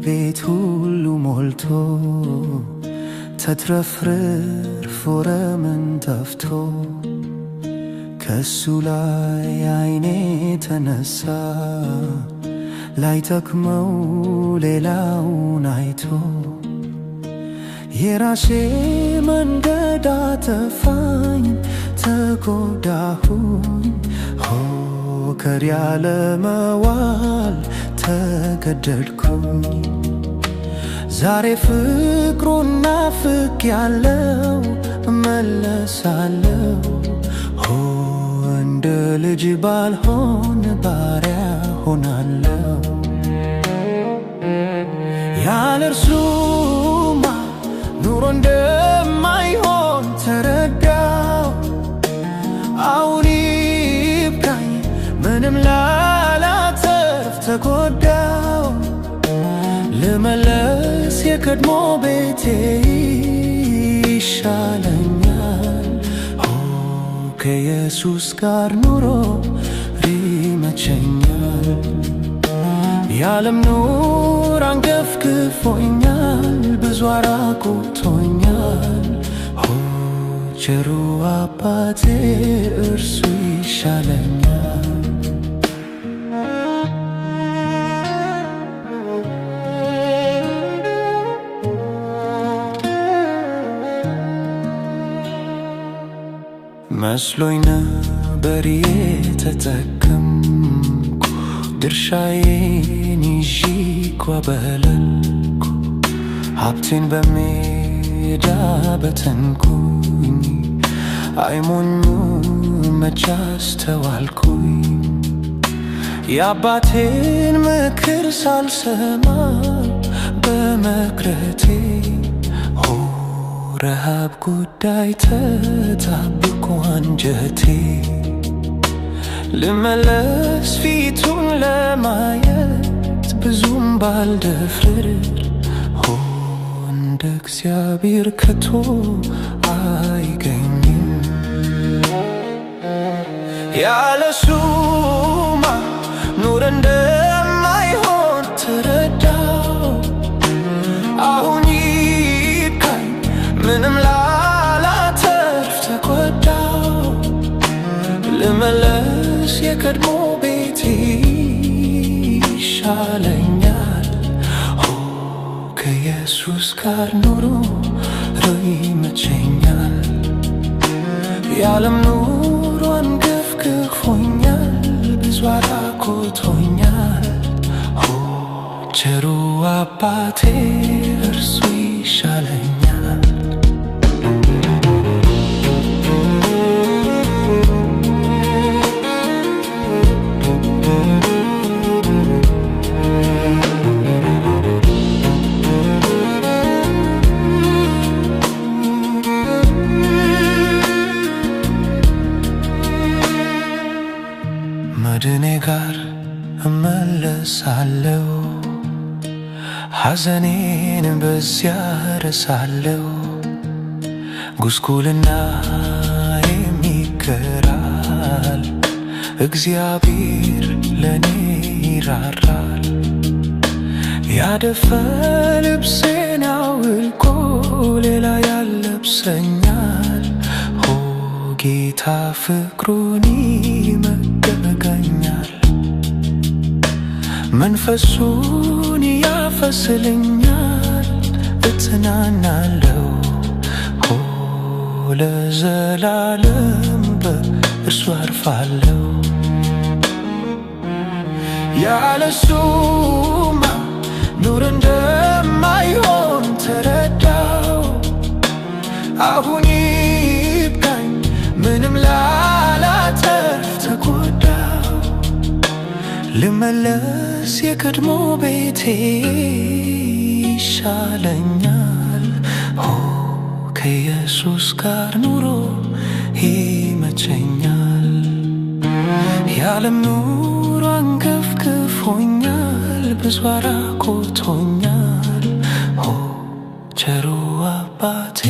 ቤት ሁሉ ሞልቶ ተትረፍርፎ ረምን ተፍቶ ከሱ ላይ አይኔ ተነሳ ላይጠቅመው ሌላውን አይቶ የራሴ መንገድ አጠፋኝ ተጎዳሁኝ ሆከር ያለ መዋል ተገደድኩኝ ዛሬ ፍቅሩን ናፍቄያለሁ እመለሳለሁ እንደ ልጅ ባልሆን ባሪያ ሆናለሁ ያለ እርሱማ ኑሮ እንደማይሆን ተረዳሁ አሁን ይብቃኝ ምንም ላላተርፍ ተጎዳሁ ልመለስ የቀድሞ ቤቴ ይሻለኛል ከኢየሱስ ጋር ኑሮ ይመቸኛል የዓለም ኑር አንገፍግፎኛል ብዙ አራቁቶኛል ቸሩ አባቴ እርሱ ይሻለኛል መስሎኝ ነበር የተጠቀምኩ ድርሻዬን ይዤ ኮበለልኩ ሀብቴን በሜዳ በተንኩኝ አይሞኙ መች አስተዋልኩኝ የአባቴን ምክር ሳልሰማ በመቅረቴ ረሃብ ጉዳይ ተጣብቆ አንጀቴ ልመለስ ፊቱን ለማየት ብዙም ባልደፍር እንደ እግዚአብሔር ከቶ አይገኝም ያለሱማ ኑር እንደማይሆን ተረዳሁ አሁን ምንም ላላተርፍ ተጎዳሁ ልመለስ የቀድሞ ቤቴ ይሻለኛል ከኢየሱስ ጋር ኑሮ ይመቸኛል የዓለም ኑሮ አንገፍግፎኛል ብዙ አራቁቶኛል ቸሩ አባቴ እርሱ ይሻለኛል መድኔ ጋር እመለሳለሁ ሐዘኔን በዚያ ረሳለሁ ጉስቁልና የሚከራል እግዚአብሔር ለኔ ይራራል ያደፈ ልብሴን አውልቆ ሌላ ያለብሰኛል ጌታ ፍቅሩን ይመገበኛል መንፈሱን ያፈስልኛል እጽናናለሁ ለዘላለም በእርሱ አርፋለሁ ያለሱማ ኑር እንደማይሆን ተረዳሁ አሁን ይብቃኝ ምንም ላላተርፍ ተጎዳሁ ልመለስ ብመለስ የቀድሞ ቤቴ ይሻለኛል። ከኢየሱስ ጋር ኑሮ ይመቸኛል። የዓለም ኑሮ አንገፍግፎኛል፣ ብዙ አራቆቶኛል። ቸሩ አባቴ